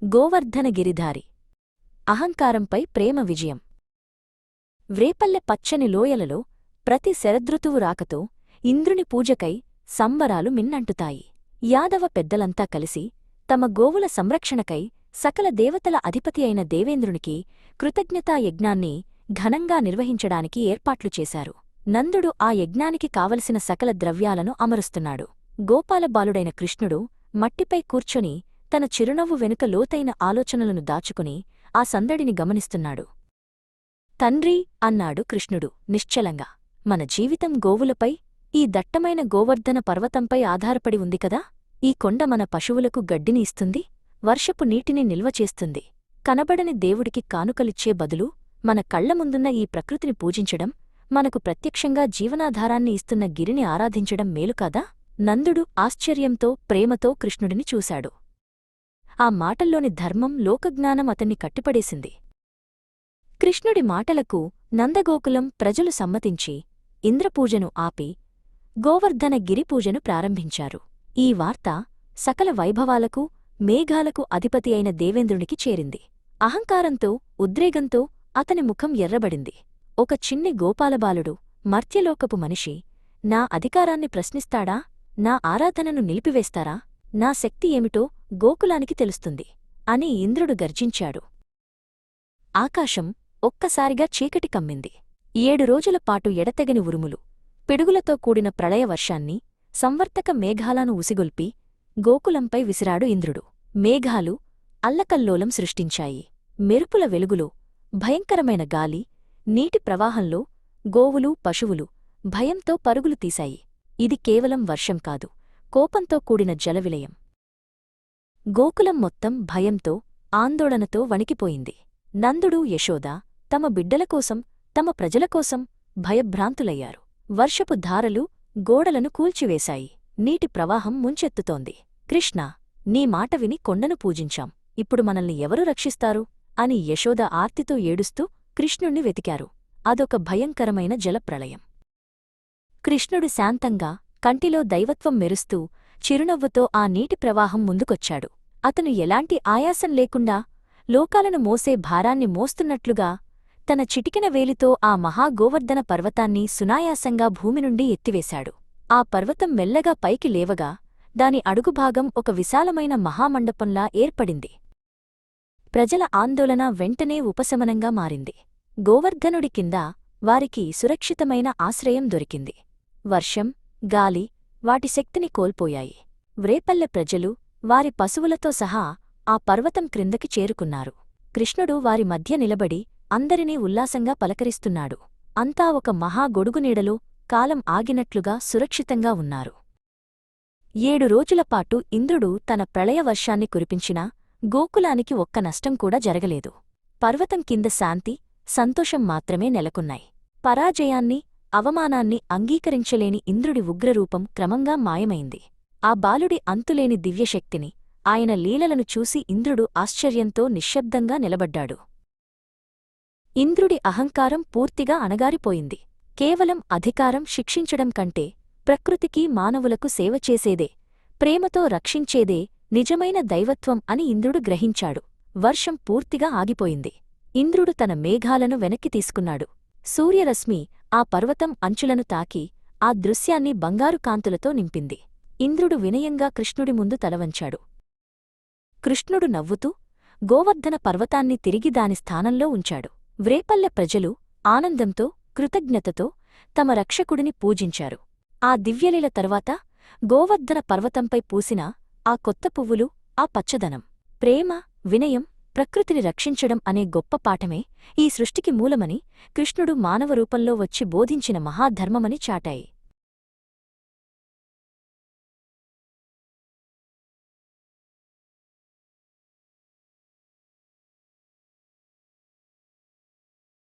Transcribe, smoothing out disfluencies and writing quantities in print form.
గోవర్ధన గిరిధారి. అహంకారంపై ప్రేమ విజయం. వ్రేపల్లె పచ్చని లోయలలో ప్రతి శరదృతువు రాకతో ఇంద్రుని పూజకై సంబరాలు మిన్నంటుతాయి. యాదవ పెద్దలంతా కలిసి తమ గోవుల సంరక్షణకై సకల దేవతల అధిపతి అయిన దేవేంద్రునికి కృతజ్ఞతా యజ్ఞాన్ని ఘనంగా నిర్వహించడానికి ఏర్పాట్లు చేశారు. నందుడు ఆ యజ్ఞానికి కావలసిన సకల ద్రవ్యాలను అమరుస్తున్నాడు. గోపాలబాలుడైన కృష్ణుడు మట్టిపై కూర్చొని తన చిరునవ్వు వెనుక లోతైన ఆలోచనలను దాచుకుని ఆ సందడిని గమనిస్తున్నాడు. తండ్రీ, అన్నాడు కృష్ణుడు నిశ్చలంగా, మన జీవితం గోవులపై, ఈ దట్టమైన గోవర్ధన పర్వతంపై ఆధారపడి ఉంది కదా. ఈ కొండ మన పశువులకు గడ్డిని ఇస్తుంది, వర్షపు నీటిని నిల్వ చేస్తుంది. కనబడని దేవుడికి కానుకలిచ్చే బదులు మన కళ్ల ముందున్న ఈ ప్రకృతిని పూజించడం, మనకు ప్రత్యక్షంగా జీవనాధారాన్ని ఇస్తున్న గిరిని ఆరాధించడం మేలుకాదా? నందుడు ఆశ్చర్యంతో ప్రేమతో కృష్ణుడిని చూశాడు. ఆ మాటల్లోని ధర్మం, లోకజ్ఞానం అతన్ని కట్టిపడేసింది. కృష్ణుడి మాటలకు నందగోకులం ప్రజలు సమ్మతించి ఇంద్రపూజను ఆపి గోవర్ధన గిరిపూజను ప్రారంభించారు. ఈ వార్త సకల వైభవాలకు, మేఘాలకు అధిపతి అయిన దేవేంద్రునికి చేరింది. అహంకారంతో, ఉద్రేగంతో అతని ముఖం ఎర్రబడింది. ఒక చిన్ని గోపాలబాలుడు, మర్త్యలోకపు మనిషి, నా అధికారాన్ని ప్రశ్నిస్తాడా? నా ఆరాధనను నిలిపివేస్తారా? నా శక్తి ఏమిటో గోకులానికి తెలుస్తుంది అని ఇంద్రుడు గర్జించాడు. ఆకాశం ఒక్కసారిగా చీకటి కమ్మింది. 7 రోజులపాటు ఎడతెగని ఉరుములు, పిడుగులతో కూడిన ప్రళయవర్షాన్ని, సంవర్తక మేఘాలను ఉసిగొల్పి గోకులంపై విసిరాడు ఇంద్రుడు. మేఘాలు అల్లకల్లోలం సృష్టించాయి. మెరుపుల వెలుగులో, భయంకరమైన గాలి, నీటి ప్రవాహంలో గోవులు, పశువులు భయంతో పరుగులు తీశాయి. ఇది కేవలం వర్షం కాదు, కోపంతో కూడిన జలవిలయం. గోకులం మొత్తం భయంతో, ఆందోళనతో వణికిపోయింది. నందుడు, యశోద తమ బిడ్డలకోసం, తమ ప్రజలకోసం భయభ్రాంతులయ్యారు. వర్షపు ధారలు గోడలను కూల్చివేశాయి. నీటి ప్రవాహం ముంచెత్తుతోంది. కృష్ణా, నీ మాట విని కొండను పూజించాం, ఇప్పుడు మనల్ని ఎవరు రక్షిస్తారు? అని యశోద ఆర్తితో ఏడుస్తూ కృష్ణుణ్ణి వెతికారు. అదొక భయంకరమైన జలప్రళయం. కృష్ణుడు శాంతంగా, కంటిలో దైవత్వం మెరుస్తూ చిరునవ్వుతో ఆ నీటి ప్రవాహం ముందుకొచ్చాడు. అతను ఎలాంటి ఆయాసం లేకుండా, లోకాలను మోసే భారాన్ని మోస్తున్నట్లుగా తన చిటికెన వేలితో ఆ మహాగోవర్ధన పర్వతాన్ని సునాయాసంగా భూమి నుండి ఎత్తివేశాడు. ఆ పర్వతం మెల్లగా పైకి లేవగా దాని అడుగుభాగం ఒక విశాలమైన మహామండపంలా ఏర్పడింది. ప్రజల ఆందోళన వెంటనే ఉపశమనంగా మారింది. గోవర్ధనుడి కింద వారికి సురక్షితమైన ఆశ్రయం దొరికింది. వర్షం, గాలి వాటి శక్తిని కోల్పోయాయి. వ్రేపల్లె ప్రజలు వారి పశువులతో సహా ఆ పర్వతం క్రిందకి చేరుకున్నారు. కృష్ణుడు వారి మధ్య నిలబడి అందరినీ ఉల్లాసంగా పలకరిస్తున్నాడు. అంతా ఒక మహా గొడుగునీడలో కాలం ఆగినట్లుగా సురక్షితంగా ఉన్నారు. 7 రోజులపాటు ఇంద్రుడు తన ప్రళయవర్షాన్ని కురిపించినా గోకులానికి ఒక్క నష్టం కూడా జరగలేదు. పర్వతం కింద శాంతి, సంతోషం మాత్రమే నెలకొన్నాయి. పరాజయాన్ని, అవమానాన్ని అంగీకరించలేని ఇంద్రుడి ఉగ్రరూపం క్రమంగా మాయమైంది. ఆ బాలుడి అంతులేని దివ్యశక్తిని, ఆయన లీలలను చూసి ఇంద్రుడు ఆశ్చర్యంతో నిశ్శబ్దంగా నిలబడ్డాడు. ఇంద్రుడి అహంకారం పూర్తిగా అణగారిపోయింది. కేవలం అధికారం శిక్షించడం కంటే ప్రకృతికి, మానవులకు సేవ చేసేదే, ప్రేమతో రక్షించేదే నిజమైన దైవత్వం అని ఇంద్రుడు గ్రహించాడు. వర్షం పూర్తిగా ఆగిపోయింది. ఇంద్రుడు తన మేఘాలను వెనక్కి తీసుకున్నాడు. సూర్యరశ్మి ఆ పర్వతం అంచులను తాకి ఆ దృశ్యాన్ని బంగారు కాంతులతో నింపింది. ఇంద్రుడు వినయంగా కృష్ణుడి ముందు తలవంచాడు. కృష్ణుడు నవ్వుతూ గోవర్ధన పర్వతాన్ని తిరిగి దాని స్థానంలో ఉంచాడు. వ్రేపల్లె ప్రజలు ఆనందంతో, కృతజ్ఞతతో తమ రక్షకుడిని పూజించారు. ఆ దివ్యలీల తర్వాత గోవర్ధన పర్వతంపై పూసిన ఆ కొత్త పువ్వులు, ఆ పచ్చదనం, ప్రేమ, వినయం, ప్రకృతిని రక్షించడం అనే గొప్ప పాఠమే ఈ సృష్టికి మూలమని కృష్ణుడు మానవ రూపంలో వచ్చి బోధించిన మహాధర్మమని చాటాయి.